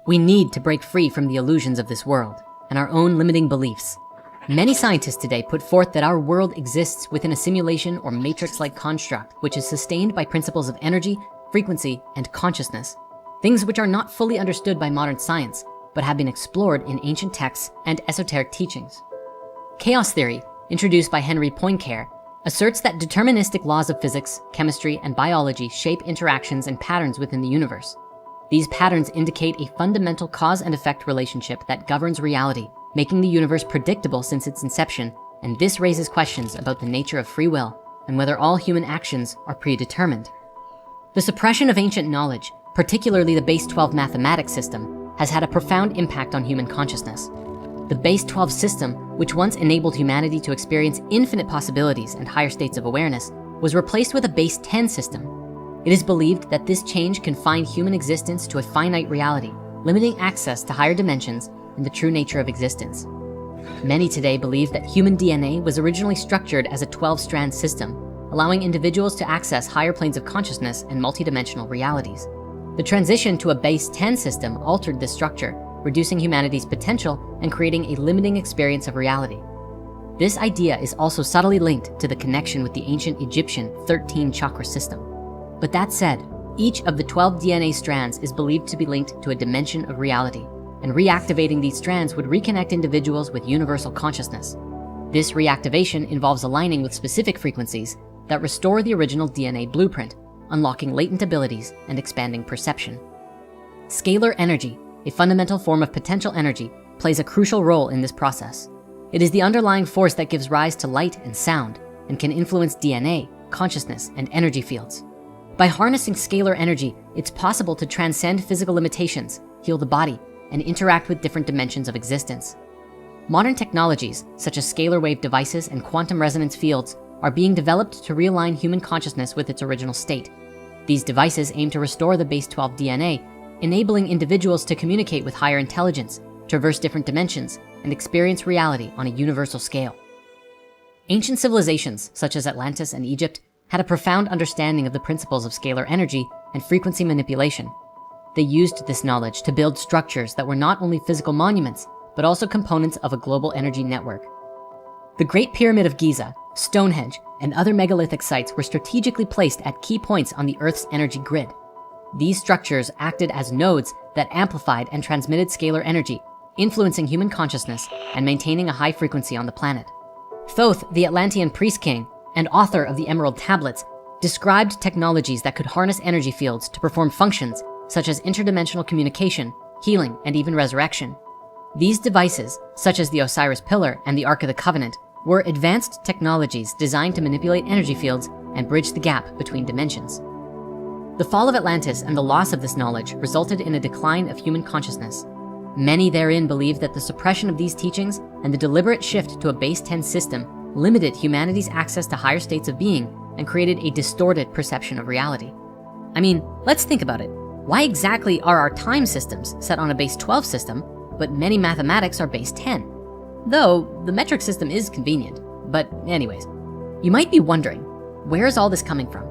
We need to break free from the illusions of this world and our own limiting beliefs. Many scientists today put forth that our world exists within a simulation or matrix-like construct, which is sustained by principles of energy, frequency, and consciousness. Things which are not fully understood by modern science, but have been explored in ancient texts and esoteric teachings. Chaos theory, introduced by Henry Poincaré, asserts that deterministic laws of physics, chemistry, and biology shape interactions and patterns within the universe. These patterns indicate a fundamental cause and effect relationship that governs reality, making the universe predictable since its inception, and this raises questions about the nature of free will and whether all human actions are predetermined. The suppression of ancient knowledge, particularly the base 12 mathematics system, has had a profound impact on human consciousness. The base 12 system, which once enabled humanity to experience infinite possibilities and higher states of awareness, was replaced with a base 10 system. It is believed that this change confined human existence to a finite reality, limiting access to higher dimensions and the true nature of existence. Many today believe that human DNA was originally structured as a 12-strand system, allowing individuals to access higher planes of consciousness and multidimensional realities. The transition to a base 10 system altered this structure, reducing humanity's potential and creating a limiting experience of reality. This idea is also subtly linked to the connection with the ancient Egyptian 13 chakra system. But that said, each of the 12 DNA strands is believed to be linked to a dimension of reality, and reactivating these strands would reconnect individuals with universal consciousness. This reactivation involves aligning with specific frequencies that restore the original DNA blueprint, unlocking latent abilities and expanding perception. Scalar energy, a fundamental form of potential energy, plays a crucial role in this process. It is the underlying force that gives rise to light and sound and can influence DNA, consciousness, and energy fields. By harnessing scalar energy, it's possible to transcend physical limitations, heal the body, and interact with different dimensions of existence. Modern technologies, such as scalar wave devices and quantum resonance fields, are being developed to realign human consciousness with its original state. These devices aim to restore the base 12 DNA, enabling individuals to communicate with higher intelligence, traverse different dimensions, and experience reality on a universal scale. Ancient civilizations, such as Atlantis and Egypt, had a profound understanding of the principles of scalar energy and frequency manipulation. They used this knowledge to build structures that were not only physical monuments, but also components of a global energy network. The Great Pyramid of Giza, Stonehenge, and other megalithic sites were strategically placed at key points on the Earth's energy grid. These structures acted as nodes that amplified and transmitted scalar energy, influencing human consciousness and maintaining a high frequency on the planet. Thoth, the Atlantean priest king, and author of the Emerald Tablets, described technologies that could harness energy fields to perform functions such as interdimensional communication, healing, and even resurrection. These devices, such as the Osiris Pillar and the Ark of the Covenant, were advanced technologies designed to manipulate energy fields and bridge the gap between dimensions. The fall of Atlantis and the loss of this knowledge resulted in a decline of human consciousness. Many therein believe that the suppression of these teachings and the deliberate shift to a base 10 system limited humanity's access to higher states of being and created a distorted perception of reality. I mean, let's think about it. Why exactly are our time systems set on a base 12 system, but many mathematics are base 10? Though the metric system is convenient, but anyways, you might be wondering, where is all this coming from?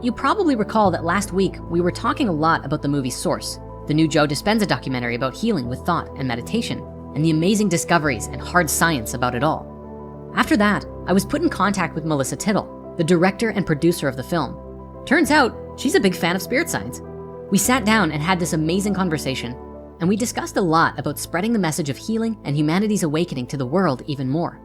You probably recall that last week we were talking a lot about the movie Source, the new Joe Dispenza documentary about healing with thought and meditation, and the amazing discoveries and hard science about it all. After that, I was put in contact with Melissa Tittle, the director and producer of the film. Turns out, she's a big fan of spirit science. We sat down and had this amazing conversation, and we discussed a lot about spreading the message of healing and humanity's awakening to the world even more.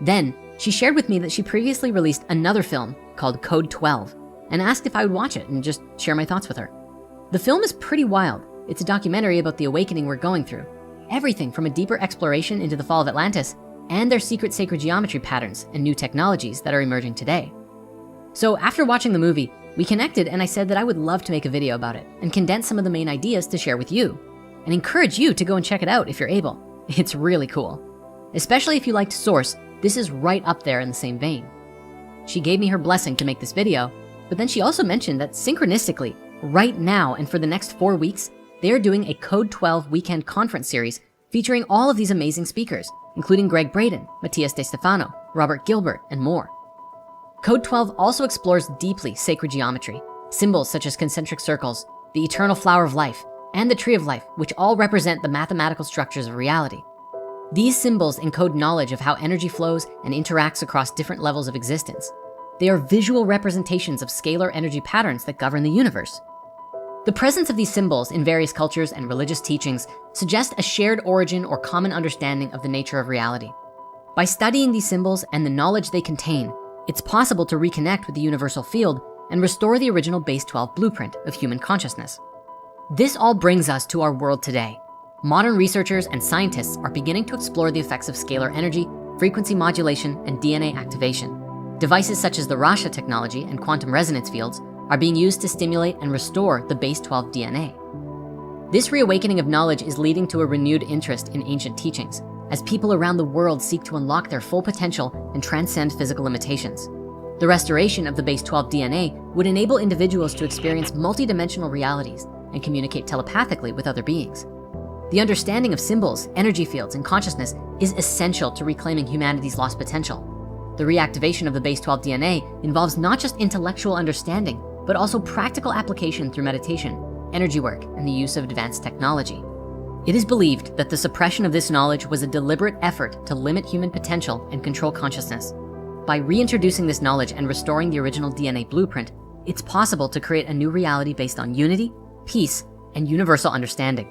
Then, she shared with me that she previously released another film called Code 12, and asked if I would watch it and just share my thoughts with her. The film is pretty wild. It's a documentary about the awakening we're going through. Everything from a deeper exploration into the fall of Atlantis and their secret sacred geometry patterns and new technologies that are emerging today. So after watching the movie, we connected and I said that I would love to make a video about it and condense some of the main ideas to share with you and encourage you to go and check it out if you're able. It's really cool. Especially if you liked Source, this is right up there in the same vein. She gave me her blessing to make this video, but then she also mentioned that synchronistically, right now and for the next 4 weeks, they're doing a Code 12 weekend conference series featuring all of these amazing speakers, including Greg Braden, Matthias De Stefano, Robert Gilbert, and more. Code 12 also explores deeply sacred geometry, symbols such as concentric circles, the eternal flower of life, and the Tree of Life, which all represent the mathematical structures of reality. These symbols encode knowledge of how energy flows and interacts across different levels of existence. They are visual representations of scalar energy patterns that govern the universe. The presence of these symbols in various cultures and religious teachings suggest a shared origin or common understanding of the nature of reality. By studying these symbols and the knowledge they contain, it's possible to reconnect with the universal field and restore the original base 12 blueprint of human consciousness. This all brings us to our world today. Modern researchers and scientists are beginning to explore the effects of scalar energy, frequency modulation, and DNA activation. Devices such as the Rasha technology and quantum resonance fields are being used to stimulate and restore the base 12 DNA. This reawakening of knowledge is leading to a renewed interest in ancient teachings, as people around the world seek to unlock their full potential and transcend physical limitations. The restoration of the base 12 DNA would enable individuals to experience multidimensional realities and communicate telepathically with other beings. The understanding of symbols, energy fields, and consciousness is essential to reclaiming humanity's lost potential. The reactivation of the base 12 DNA involves not just intellectual understanding, but also practical application through meditation, energy work, and the use of advanced technology. It is believed that the suppression of this knowledge was a deliberate effort to limit human potential and control consciousness. By reintroducing this knowledge and restoring the original DNA blueprint, it's possible to create a new reality based on unity, peace, and universal understanding.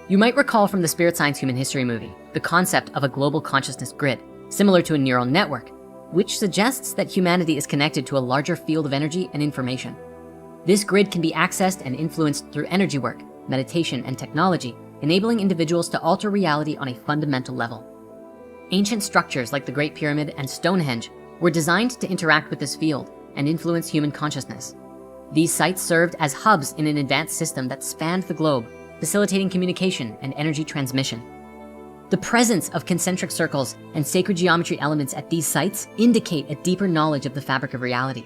You might recall from the Spirit Science Human History movie, the concept of a global consciousness grid, similar to a neural network, which suggests that humanity is connected to a larger field of energy and information. This grid can be accessed and influenced through energy work, meditation, and technology, enabling individuals to alter reality on a fundamental level. Ancient structures like the Great Pyramid and Stonehenge were designed to interact with this field and influence human consciousness. These sites served as hubs in an advanced system that spanned the globe, facilitating communication and energy transmission. The presence of concentric circles and sacred geometry elements at these sites indicate a deeper knowledge of the fabric of reality.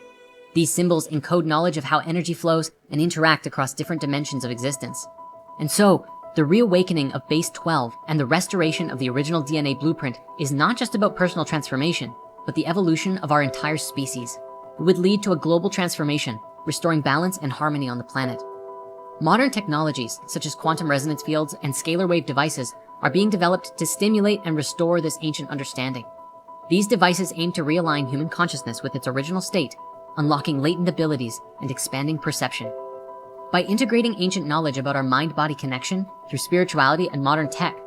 These symbols encode knowledge of how energy flows and interact across different dimensions of existence. And so, the reawakening of base 12 and the restoration of the original DNA blueprint is not just about personal transformation, but the evolution of our entire species. It would lead to a global transformation, restoring balance and harmony on the planet. Modern technologies, such as quantum resonance fields and scalar wave devices, are being developed to stimulate and restore this ancient understanding. These devices aim to realign human consciousness with its original state, unlocking latent abilities and expanding perception. By integrating ancient knowledge about our mind-body connection through spirituality and modern tech,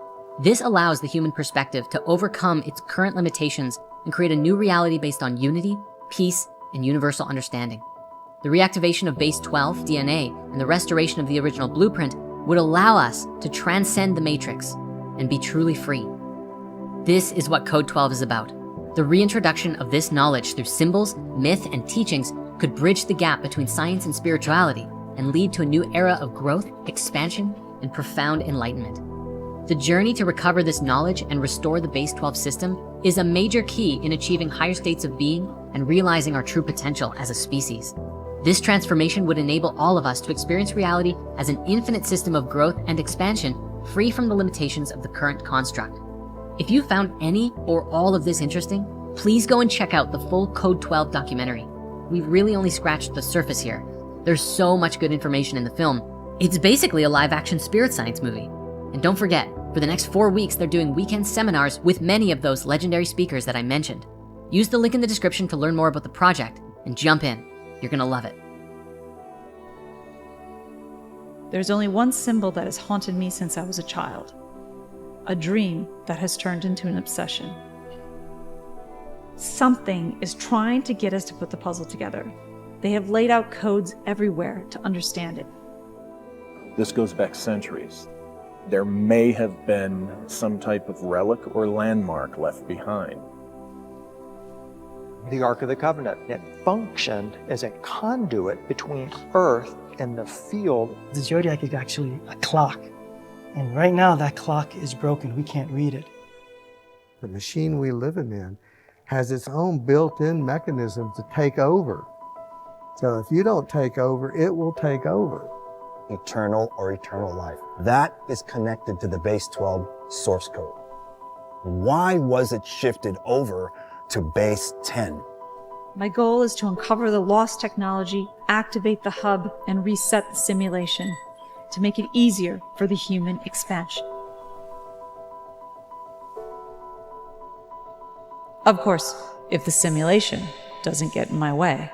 this allows the human perspective to overcome its current limitations and create a new reality based on unity, peace, and universal understanding. The reactivation of base 12 DNA and the restoration of the original blueprint would allow us to transcend the matrix and be truly free. This is what Code 12 is about. The reintroduction of this knowledge through symbols, myth, and teachings could bridge the gap between science and spirituality and lead to a new era of growth, expansion, and profound enlightenment. The journey to recover this knowledge and restore the base 12 system is a major key in achieving higher states of being and realizing our true potential as a species. This transformation would enable all of us to experience reality as an infinite system of growth and expansion, free from the limitations of the current construct. If you found any or all of this interesting, please go and check out the full Code 12 documentary. We've really only scratched the surface here. There's so much good information in the film. It's basically a live-action spirit science movie. And don't forget, for the next 4 weeks, they're doing weekend seminars with many of those legendary speakers that I mentioned. Use the link in the description to learn more about the project and jump in. You're gonna love it. There's only one symbol that has haunted me since I was a child. A dream that has turned into an obsession. Something is trying to get us to put the puzzle together. They have laid out codes everywhere to understand it. This goes back centuries. There may have been some type of relic or landmark left behind. The Ark of the Covenant, it functioned as a conduit between Earth and the field. The zodiac is actually a clock. And right now that clock is broken. We can't read it. The machine we live in has its own built-in mechanism to take over. So if you don't take over, it will take over. Eternal or eternal life. That is connected to the base 12 source code. Why was it shifted over to base 10? My goal is to uncover the lost technology, activate the hub, and reset the simulation. to make it easier for the human expansion. Of course, if the simulation doesn't get in my way.